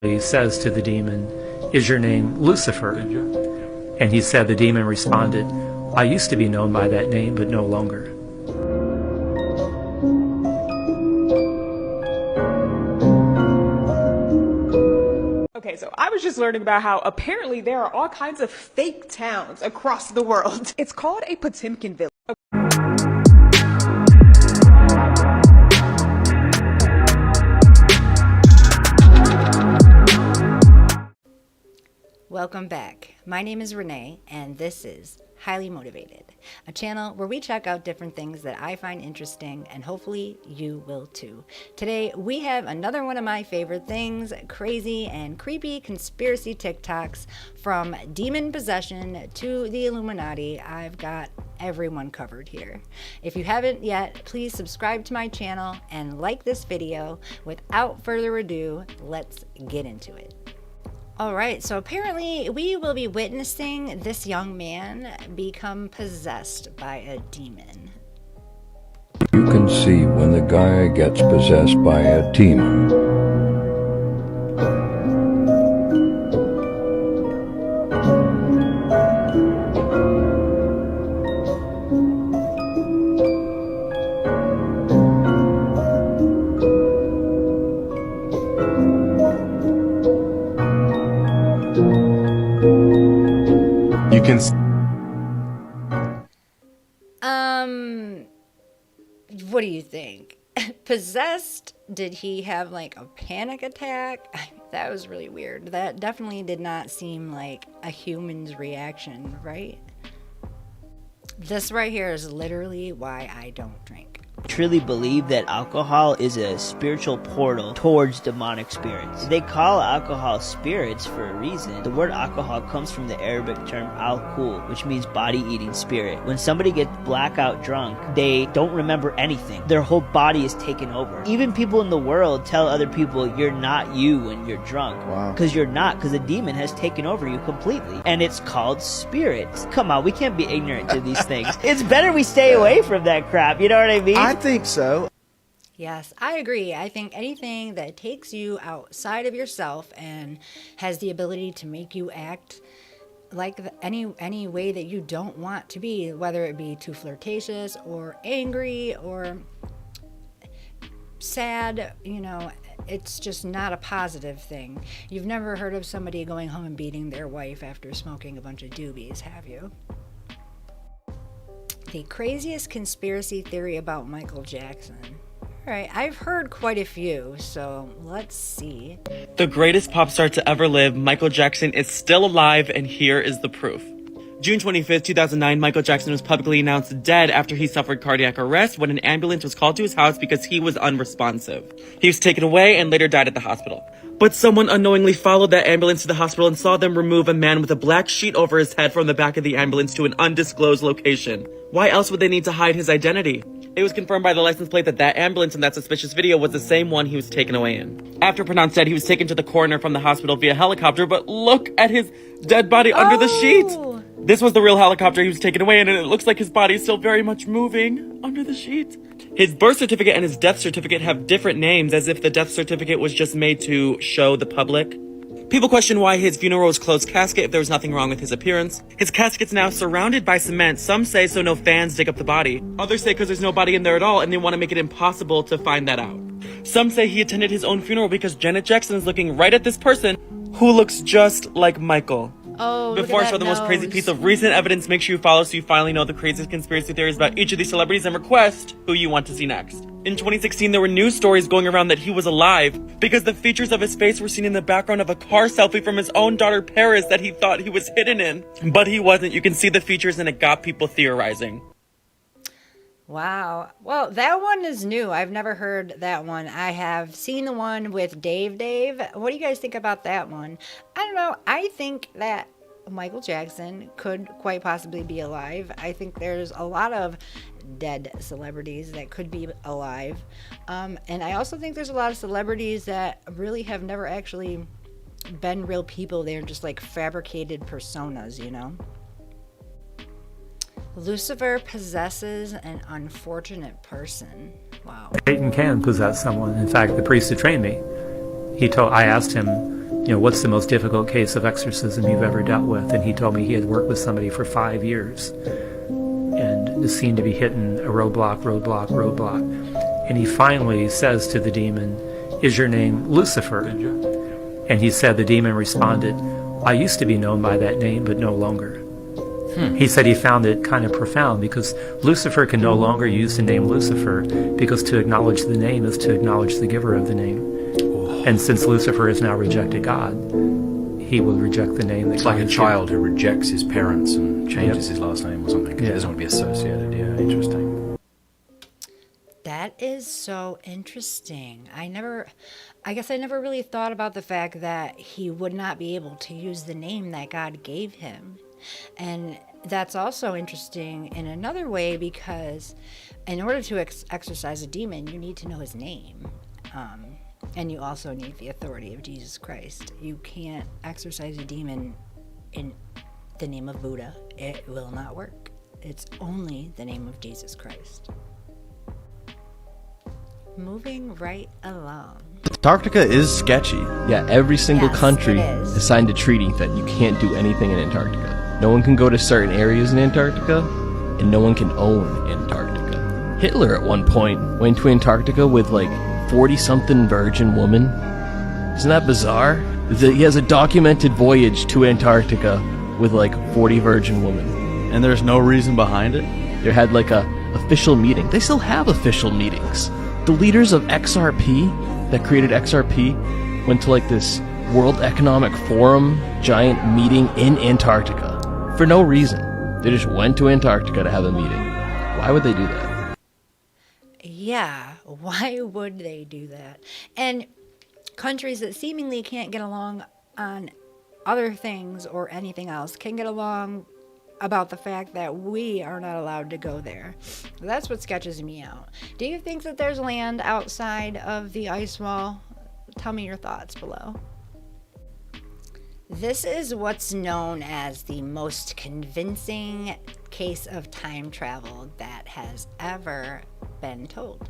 He says to the demon, "Is your name Lucifer?" And he said, the demon responded, "I used to be known by that name, but no longer." Okay, so I was just learning about how apparently there are all kinds of fake towns across the world. It's called a Potemkin village. Welcome back. My name is Renee, and this is Highly Motivated, a channel where we check out different things that I find interesting, and hopefully you will too. Today, we have another one of my favorite things, crazy and creepy conspiracy TikToks. From demon possession to the Illuminati, I've got everyone covered here. If you haven't yet, please subscribe to my channel and like this video. Without further ado, let's get into it. All right, so apparently we will be witnessing this young man become possessed by a demon. You can see when the guy gets possessed by a demon. You can. What do you think? Possessed? Did he have like a panic attack? That was really weird. That definitely did not seem like a human's reaction, right? This right here is literally why I don't drink. Truly believe that alcohol is a spiritual portal towards demonic spirits. They call alcohol spirits for a reason. The word alcohol comes from the Arabic term al-kul, which means body-eating spirit. When somebody gets blackout drunk, they don't remember anything. Their whole body is taken over. Even people in the world tell other people you're not you when you're drunk. Wow. Because you're not, because a demon has taken over you completely. And it's called spirits. Come on, we can't be ignorant to these things. It's better we stay away from that crap, you know what I mean? I think so. Yes, I agree. I think anything that takes you outside of yourself and has the ability to make you act like any way that you don't want to be, whether it be too flirtatious or angry or sad, you know, it's just not a positive thing. You've never heard of somebody going home and beating their wife after smoking a bunch of doobies, have you? The craziest conspiracy theory about Michael Jackson. All right, I've heard quite a few, so let's see. The greatest pop star to ever live, Michael Jackson, is still alive, and here is the proof. June 25th, 2009, Michael Jackson was publicly announced dead after he suffered cardiac arrest when an ambulance was called to his house because he was unresponsive. He was taken away and later died at the hospital. But someone unknowingly followed that ambulance to the hospital and saw them remove a man with a black sheet over his head from the back of the ambulance to an undisclosed location. Why else would they need to hide his identity? It was confirmed by the license plate that ambulance in that suspicious video was the same one he was taken away in. After pronounced dead, he was taken to the coroner from the hospital via helicopter, but look at his dead body under the sheet! This was the real helicopter he was taken away in, and it looks like his body is still very much moving under the sheet. His birth certificate and his death certificate have different names, as if the death certificate was just made to show the public. People question why his funeral was closed casket if there was nothing wrong with his appearance. His casket's now surrounded by cement. Some say so no fans dig up the body. Others say because there's no body in there at all and they want to make it impossible to find that out. Some say he attended his own funeral because Janet Jackson is looking right at this person who looks just like Michael. Oh, Before I show the most crazy piece of recent evidence, make sure you follow so you finally know the craziest conspiracy theories about each of these celebrities and request who you want to see next. In 2016, there were news stories going around that he was alive because the features of his face were seen in the background of a car selfie from his own daughter Paris that he thought he was hidden in. But he wasn't. You can see the features and it got people theorizing. Wow. Well, that one is new. I've never heard that one. I have seen the one with Dave. What do you guys think about that one? I don't know. I think that Michael Jackson could quite possibly be alive. I think there's a lot of dead celebrities that could be alive. And I also think there's a lot of celebrities that really have never actually been real people. They're just like fabricated personas, you know? Lucifer possesses an unfortunate person. Wow. Satan can possess someone. In fact, the priest who trained me, I asked him, what's the most difficult case of exorcism you've ever dealt with? And he told me he had worked with somebody for 5 years and seemed to be hitting a roadblock. And he finally says to the demon, "Is your name Lucifer?" And he said, the demon responded, "I used to be known by that name, but no longer." He said he found it kind of profound because Lucifer can no longer use the name Lucifer because to acknowledge the name is to acknowledge the giver of the name. And since Lucifer has now rejected God, he will reject the name that It's God like a has child who rejects his parents and changes his last name or something because he Yeah. doesn't want to be associated. Yeah, interesting. That is so interesting. I guess I never really thought about the fact that he would not be able to use the name that God gave him. And that's also interesting in another way because in order to exorcise a demon, you need to know his name. And you also need the authority of Jesus Christ. You can't exorcise a demon in the name of Buddha. It will not work. It's only the name of Jesus Christ. Moving right along. Antarctica is sketchy. Yeah, every single Yes, country it is. has signed a treaty that you can't do anything in Antarctica. No one can go to certain areas in Antarctica, and no one can own Antarctica. Hitler at one point went to Antarctica with like 40-something virgin women. Isn't that bizarre? He has a documented voyage to Antarctica with like 40 virgin women. And there's no reason behind it? They had like a official meeting. They still have official meetings. The leaders of XRP that created XRP went to like this World Economic Forum giant meeting in Antarctica for no reason. They just went to Antarctica to have a meeting. Why would they do that? Yeah, why would they do that? And countries that seemingly can't get along on other things or anything else can get along about the fact that we are not allowed to go there. That's what sketches me out. Do you think that there's land outside of the ice wall? Tell me your thoughts below. This is what's known as the most convincing case of time travel that has ever been told.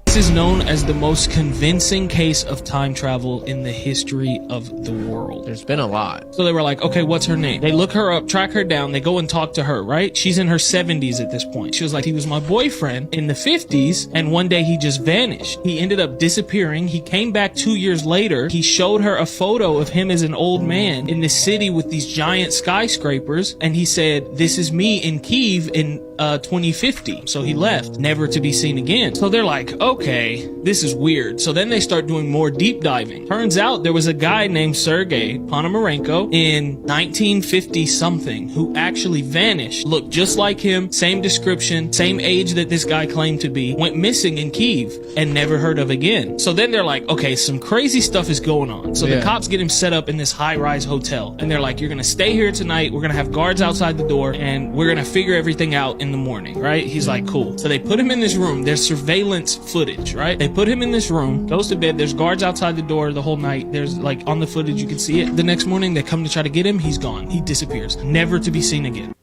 This is known as the most convincing case of time travel in the history of the world. There's been a lot. So they were like, okay, what's her name? They look her up, track her down, they go and talk to her, right? She's in her 70s at this point. She was like, he was my boyfriend in the 50s, and one day he just vanished. He ended up disappearing. He came back 2 years later. He showed her a photo of him as an old man in this city with these giant skyscrapers, and he said, this is me in Kyiv in 2050. So he left, never to be seen again. So they're like, okay, this is weird. So then they start doing more deep diving. Turns out there was a guy named Sergei Ponomarenko in 1950 something who actually vanished, looked just like him, same description, same age that this guy claimed to be, went missing in Kyiv and never heard of again. So then they're like, okay, some crazy stuff is going on. So the cops get him set up in this high-rise hotel, and they're like, you're gonna stay here tonight, we're gonna have guards outside the door, and we're gonna figure everything out in the morning, right? He's like, cool. So they put him in this room. There's surveillance footage, right? They put him in this room, goes to bed. There's guards outside the door the whole night. There's like on the footage, you can see it. The next morning, they come to try to get him. He's gone. He disappears, never to be seen again.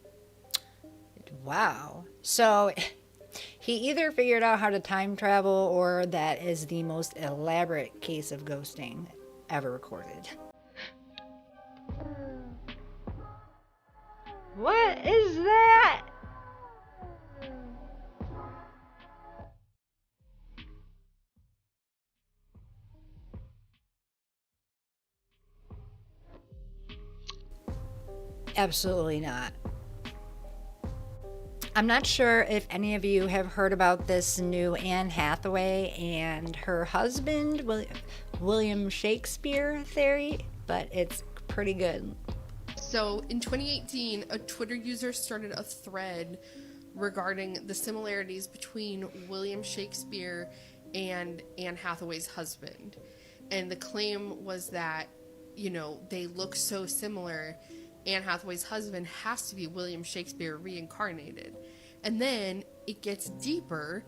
Wow. So he either figured out how to time travel or that is the most elaborate case of ghosting ever recorded. What is that? Absolutely not. I'm not sure if any of you have heard about this new Anne Hathaway and her husband, William Shakespeare theory, but it's pretty good. So in 2018, a Twitter user started a thread regarding the similarities between William Shakespeare and Anne Hathaway's husband. And the claim was that, you know, they look so similar. Anne Hathaway's husband has to be William Shakespeare reincarnated. And then it gets deeper,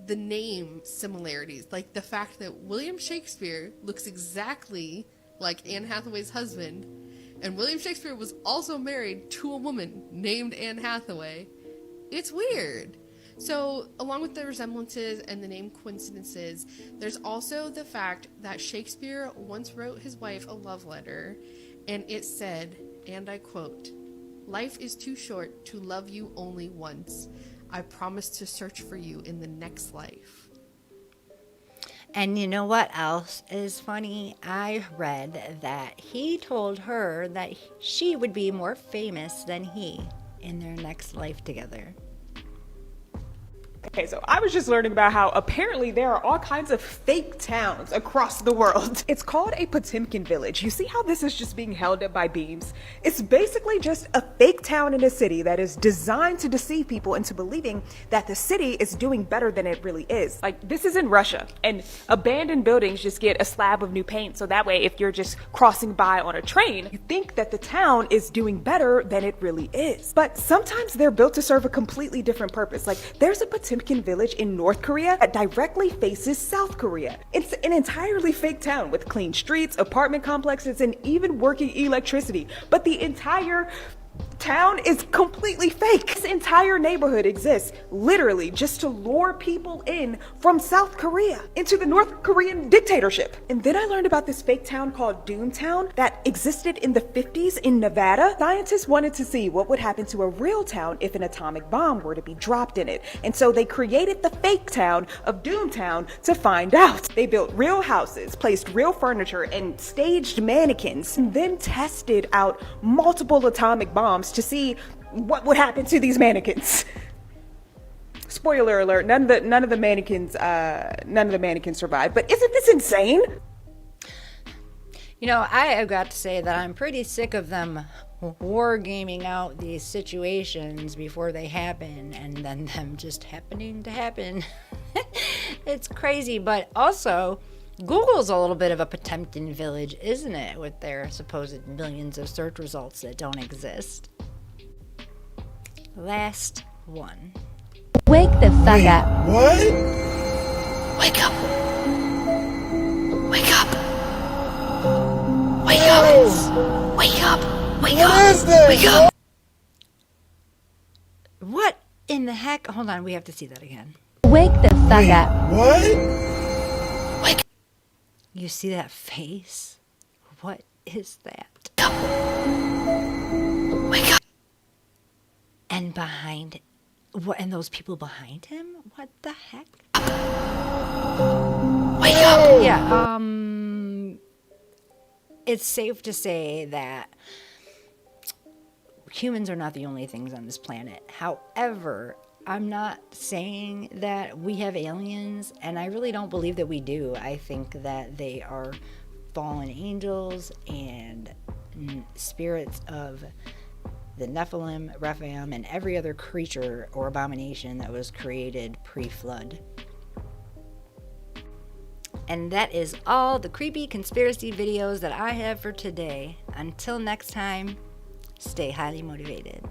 the name similarities, like the fact that William Shakespeare looks exactly like Anne Hathaway's husband, and William Shakespeare was also married to a woman named Anne Hathaway. It's weird. So, along with the resemblances and the name coincidences, there's also the fact that Shakespeare once wrote his wife a love letter, and it said, and I quote, "Life is too short to love you only once. I promise to search for you in the next life." And you know what else is funny? I read that he told her that she would be more famous than he in their next life together. Okay, so I was just learning about how apparently there are all kinds of fake towns across the world. It's called a Potemkin village. You see how this is just being held up by beams? It's basically just a fake town in a city that is designed to deceive people into believing that the city is doing better than it really is. Like, this is in Russia, and abandoned buildings just get a slab of new paint, so that way if you're just crossing by on a train, you think that the town is doing better than it really is. But sometimes they're built to serve a completely different purpose. Like, there's a Potemkin village in North Korea that directly faces South Korea. It's an entirely fake town with clean streets, apartment complexes, and even working electricity. But the entire town is completely fake. This entire neighborhood exists literally just to lure people in from South Korea into the North Korean dictatorship. And then I learned about this fake town called Doomtown that existed in the 50s in Nevada. Scientists wanted to see what would happen to a real town if an atomic bomb were to be dropped in it. And so they created the fake town of Doomtown to find out. They built real houses, placed real furniture, and staged mannequins, and then tested out multiple atomic bombs to see what would happen to these mannequins. Spoiler alert, none of the mannequins survived. But isn't this insane? You know, I have got to say that I'm pretty sick of them wargaming out these situations before they happen and then them just happening to happen. It's crazy, but also Google's a little bit of a Potemkin village, isn't it, with their supposed millions of search results that don't exist. Last one. Wake the fuck up. What? Wake up. Wake up. Wake up. Wake up. Wake up. What is this? Wake up. What in the heck? Hold on, we have to see that again. Wake the fuck up. What? Wake. You see that face? What is that? Wake up. And behind, what? And those people behind him? What the heck? Wake up. Yeah. It's safe to say that humans are not the only things on this planet. However, I'm not saying that we have aliens, and I really don't believe that we do. I think that they are fallen angels and spirits of the Nephilim, Rephaim, and every other creature or abomination that was created pre-flood. And that is all the creepy conspiracy videos that I have for today. Until next time, stay highly motivated.